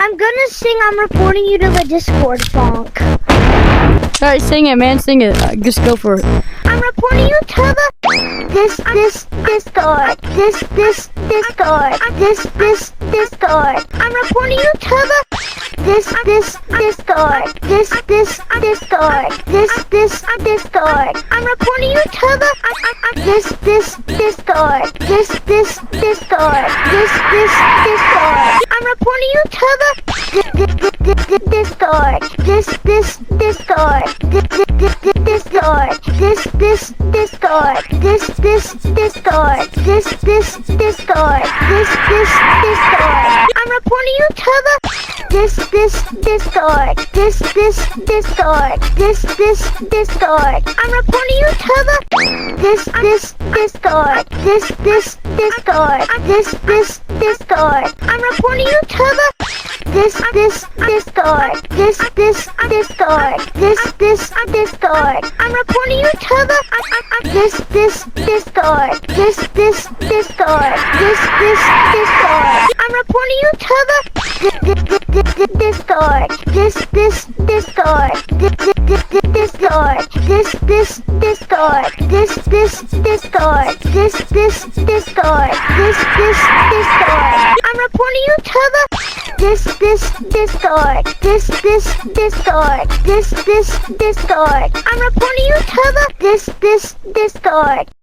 I'm gonna sing I'm reporting you to the Discord, Phonk. Alright, sing it, man. Sing it. Just go for it. I'm reporting you to the Discord. Discord. Discord. I'm reporting you to the Discord. Discord. Discord. I'm reporting you to the Discord. Discord. Discord. I'm reporting you to the Discord. Discord. Discord. Discord. Discord. Discord. I'm reporting you to the Discord. Discord. Discord. I'm reporting you to the Discord. Discord. Discord. I'm reporting you to the Discord. Discord. Discord. I'm reporting you to the Discord. Discord. Discord. I'm reporting you to the Discord. Discord. Discord. Discord. Discord. Discord. I'm reporting you to the Discord. Discord. Discord. I'm reporting you to the Discord.